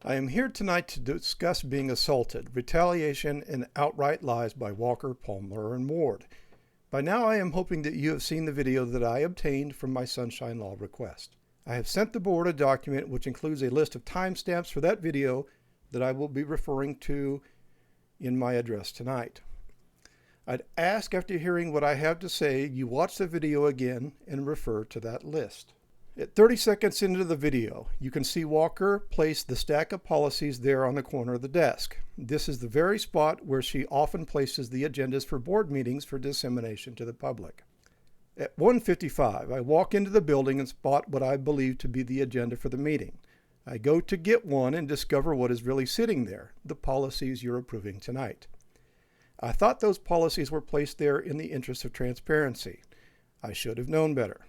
I am here tonight to discuss being assaulted, retaliation, and outright lies by Walker, Palmer, and Ward. By now I am hoping that you have seen the video that I obtained from my Sunshine Law request. I have sent the board a document which includes a list of timestamps for that video that I will be referring to in my address tonight. I'd ask, after hearing what I have to say, you watch the video again and refer to that list. At 30 seconds into the video, you can see Walker place the stack of policies there on the corner of the desk. This is the very spot where she often places the agendas for board meetings for dissemination to the public. At 1:55, I walk into the building and spot what I believe to be the agenda for the meeting. I go to get one and discover what is really sitting there, the policies you're approving tonight. I thought those policies were placed there in the interest of transparency. I should have known better.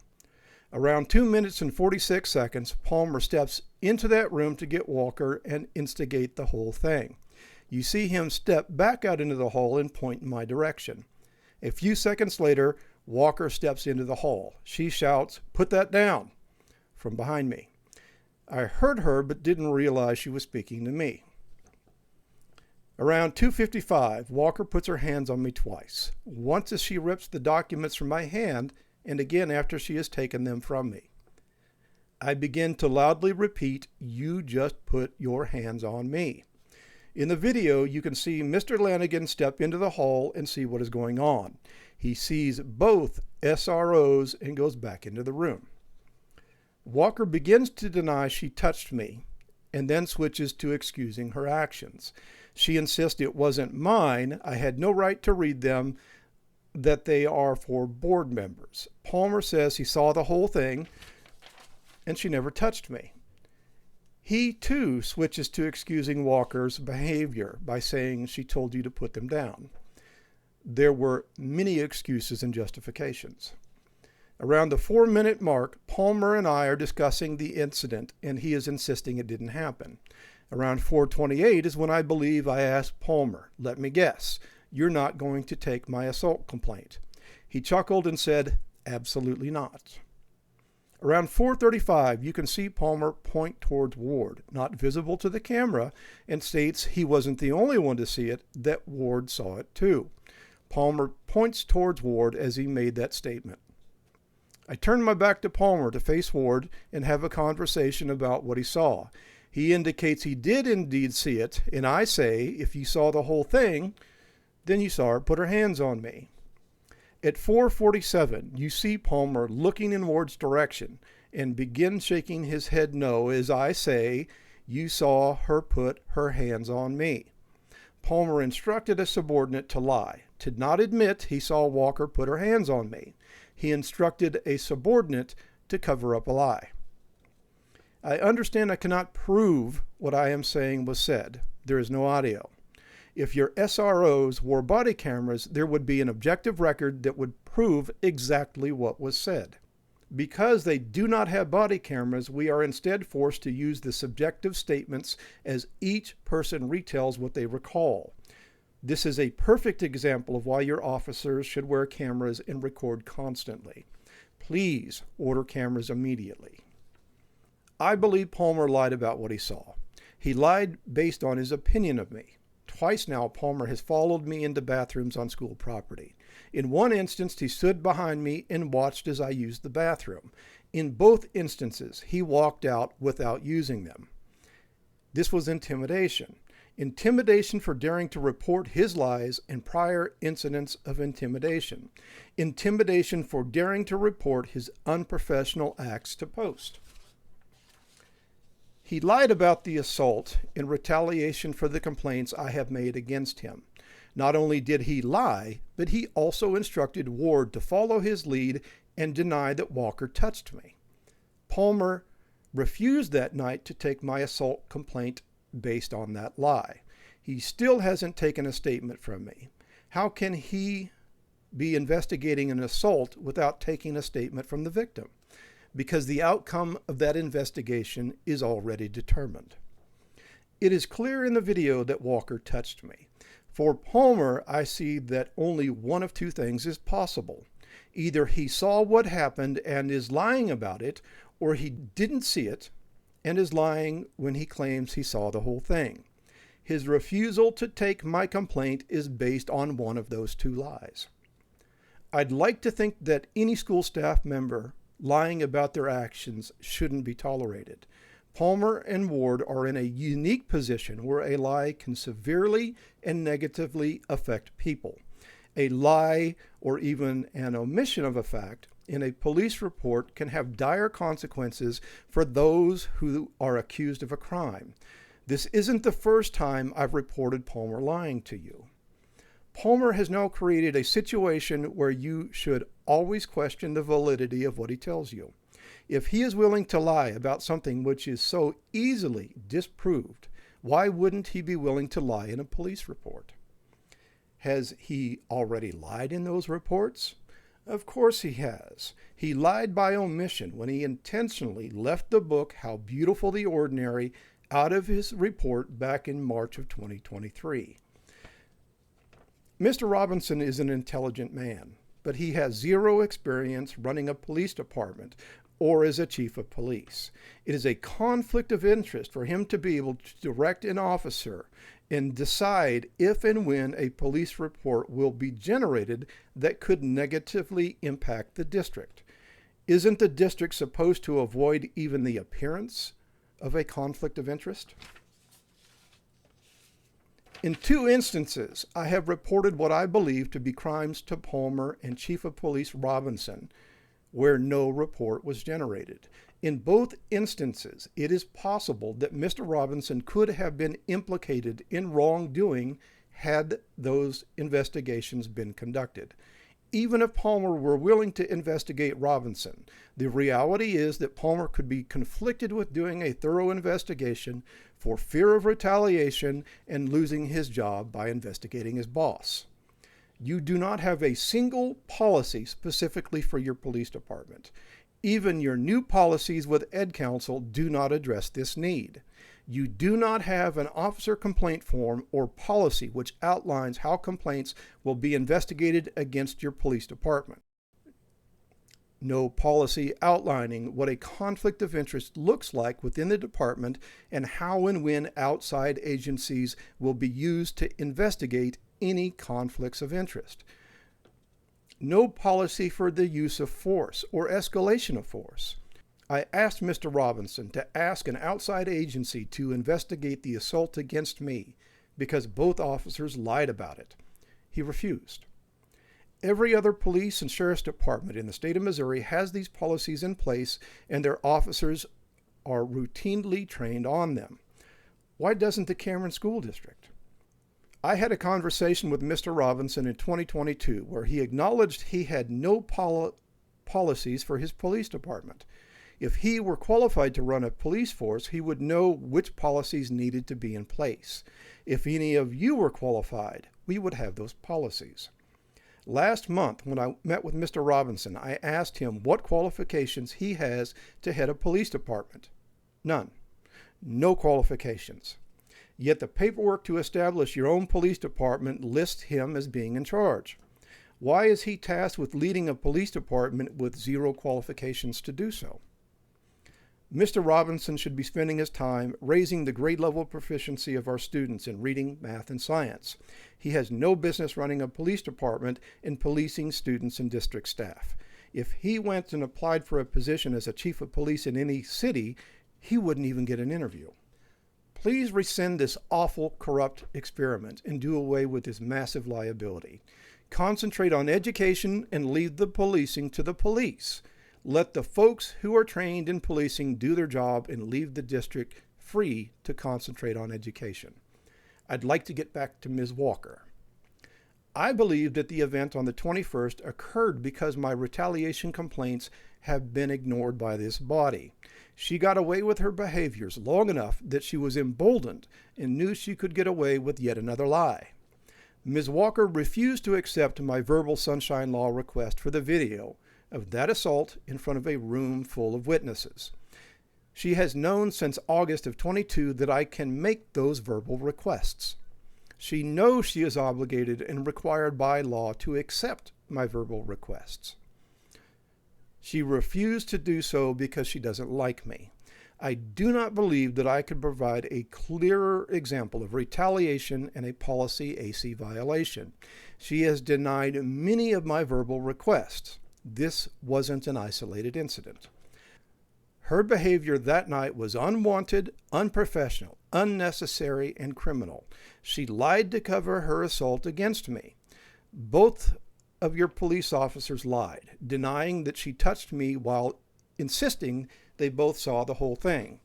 Around 2 minutes and 46 seconds, Palmer steps into that room to get Walker and instigate the whole thing. You see him step back out into the hall and point in my direction. A few seconds later, Walker steps into the hall. She shouts, "Put that down," from behind me. I heard her but didn't realize she was speaking to me. Around 2:55, Walker puts her hands on me twice. Once as she rips the documents from my hand, and again after she has taken them from me. I begin to loudly repeat, "You just put your hands on me." In the video, you can see Mr. Lanigan step into the hall and see what is going on. He sees both SROs and goes back into the room. Walker begins to deny she touched me and then switches to excusing her actions. She insists it wasn't mine, I had no right to read them, that they are for board members. Palmer says he saw the whole thing and she never touched me. He too switches to excusing Walker's behavior by saying she told you to put them down. There were many excuses and justifications. Around the 4-minute mark, Palmer and I are discussing the incident and he is insisting it didn't happen. Around 4:28 is when I believe I asked Palmer, "Let me guess, you're not going to take my assault complaint." He chuckled and said, "Absolutely not." Around 4:35, you can see Palmer point towards Ward, not visible to the camera, and states he wasn't the only one to see it, that Ward saw it too. Palmer points towards Ward as he made that statement. I turn my back to Palmer to face Ward and have a conversation about what he saw. He indicates he did indeed see it, and I say, if you saw the whole thing, then you saw her put her hands on me. At 4:47, you see Palmer looking in Ward's direction and begin shaking his head no as I say, you saw her put her hands on me. Palmer instructed a subordinate to lie, to not admit he saw Walker put her hands on me. He instructed a subordinate to cover up a lie. I understand I cannot prove what I am saying was said. There is no audio. If your SROs wore body cameras, there would be an objective record that would prove exactly what was said. Because they do not have body cameras, we are instead forced to use the subjective statements as each person retells what they recall. This is a perfect example of why your officers should wear cameras and record constantly. Please order cameras immediately. I believe Palmer lied about what he saw. He lied based on his opinion of me. Twice now, Palmer has followed me into bathrooms on school property. In one instance, he stood behind me and watched as I used the bathroom. In both instances, he walked out without using them. This was intimidation. Intimidation for daring to report his lies and prior incidents of intimidation. Intimidation for daring to report his unprofessional acts to Post. He lied about the assault in retaliation for the complaints I have made against him. Not only did he lie, but he also instructed Ward to follow his lead and deny that Walker touched me. Palmer refused that night to take my assault complaint based on that lie. He still hasn't taken a statement from me. How can he be investigating an assault without taking a statement from the victim? Because the outcome of that investigation is already determined. It is clear in the video that Walker touched me. For Palmer, I see that only one of two things is possible. Either he saw what happened and is lying about it, or he didn't see it and is lying when he claims he saw the whole thing. His refusal to take my complaint is based on one of those two lies. I'd like to think that any school staff member lying about their actions shouldn't be tolerated. Palmer and Ward are in a unique position where a lie can severely and negatively affect people. A lie or even an omission of a fact in a police report can have dire consequences for those who are accused of a crime. This isn't the first time I've reported Palmer lying to you. Palmer has now created a situation where you should always question the validity of what he tells you. If he is willing to lie about something which is so easily disproved, why wouldn't he be willing to lie in a police report? Has he already lied in those reports? Of course he has. He lied by omission when he intentionally left the book How Beautiful the Ordinary out of his report back in March of 2023. Mr. Robinson is an intelligent man, but he has zero experience running a police department or as a chief of police. It is a conflict of interest for him to be able to direct an officer and decide if and when a police report will be generated that could negatively impact the district. Isn't the district supposed to avoid even the appearance of a conflict of interest? In 2 instances, I have reported what I believe to be crimes to Palmer and Chief of Police Robinson, where no report was generated. In both instances, it is possible that Mr. Robinson could have been implicated in wrongdoing had those investigations been conducted. Even if Palmer were willing to investigate Robinson, the reality is that Palmer could be conflicted with doing a thorough investigation for fear of retaliation and losing his job by investigating his boss. You do not have a single policy specifically for your police department. Even your new policies with Ed Council do not address this need. You do not have an officer complaint form or policy which outlines how complaints will be investigated against your police department. No policy outlining what a conflict of interest looks like within the department and how and when outside agencies will be used to investigate any conflicts of interest. No policy for the use of force or escalation of force. I asked Mr. Robinson to ask an outside agency to investigate the assault against me because both officers lied about it. He refused. Every other police and sheriff's department in the state of Missouri has these policies in place, and their officers are routinely trained on them. Why doesn't the Cameron School District? I had a conversation with Mr. Robinson in 2022 where he acknowledged he had no policies for his police department. If he were qualified to run a police force, he would know which policies needed to be in place. If any of you were qualified, we would have those policies. Last month, when I met with Mr. Robinson, I asked him what qualifications he has to head a police department. None. No qualifications. Yet the paperwork to establish your own police department lists him as being in charge. Why is he tasked with leading a police department with zero qualifications to do so? Mr. Robinson should be spending his time raising the grade level proficiency of our students in reading, math, and science. He has no business running a police department and policing students and district staff. If he went and applied for a position as a chief of police in any city, he wouldn't even get an interview. Please rescind this awful, corrupt experiment and do away with this massive liability. Concentrate on education and leave the policing to the police. Let the folks who are trained in policing do their job and leave the district free to concentrate on education. I'd like to get back to Ms. Walker. I believe that the event on the 21st occurred because my retaliation complaints have been ignored by this body. She got away with her behaviors long enough that she was emboldened and knew she could get away with yet another lie. Ms. Walker refused to accept my verbal sunshine law request for the video of that assault in front of a room full of witnesses. She has known since August of 22 that I can make those verbal requests. She knows she is obligated and required by law to accept my verbal requests. She refused to do so because she doesn't like me. I do not believe that I could provide a clearer example of retaliation and a policy AC violation. She has denied many of my verbal requests. This wasn't an isolated incident. Her behavior that night was unwanted, unprofessional, unnecessary, and criminal. She lied to cover her assault against me. Both of your police officers lied, denying that she touched me while insisting they both saw the whole thing.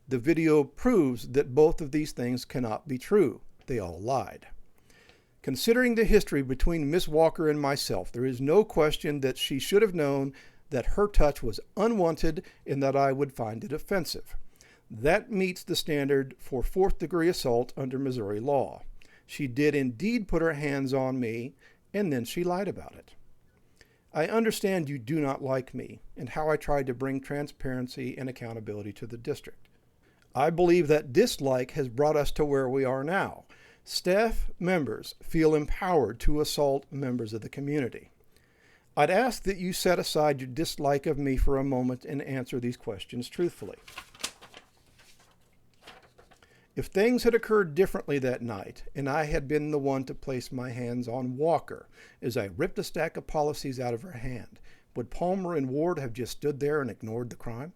The video proves that both of these things cannot be true. They all lied. Considering the history between Miss Walker and myself, there is no question that she should have known that her touch was unwanted and that I would find it offensive. That meets the standard for fourth-degree assault under Missouri law. She did indeed put her hands on me, and then she lied about it. I understand you do not like me and how I tried to bring transparency and accountability to the district. I believe that dislike has brought us to where we are now. Staff members feel empowered to assault members of the community. I'd ask that you set aside your dislike of me for a moment and answer these questions truthfully. If things had occurred differently that night, and I had been the one to place my hands on Walker as I ripped a stack of policies out of her hand, would Palmer and Ward have just stood there and ignored the crime?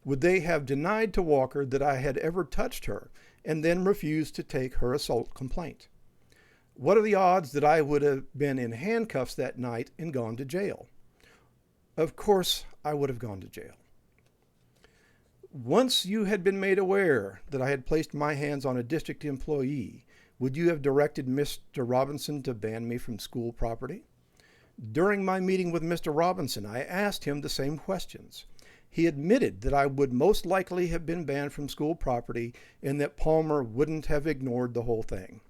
Would they have denied to Walker that I had ever touched her and then refused to take her assault complaint? What are the odds that I would have been in handcuffs that night and gone to jail? Of course, I would have gone to jail. Once you had been made aware that I had placed my hands on a district employee, would you have directed Mr. Robinson to ban me from school property? During my meeting with Mr. Robinson, I asked him the same questions. He admitted that I would most likely have been banned from school property and that Palmer wouldn't have ignored the whole thing.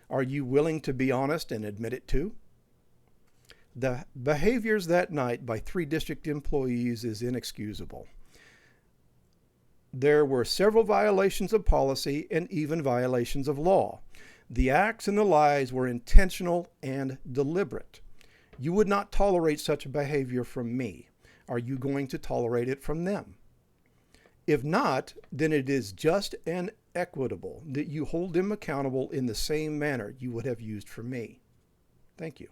Are you willing to be honest and admit it too? The behaviors that night by 3 district employees is inexcusable. There were several violations of policy and even violations of law. The acts and the lies were intentional and deliberate. You would not tolerate such behavior from me. Are you going to tolerate it from them? If not, then it is just and equitable that you hold them accountable in the same manner you would have used for me. Thank you.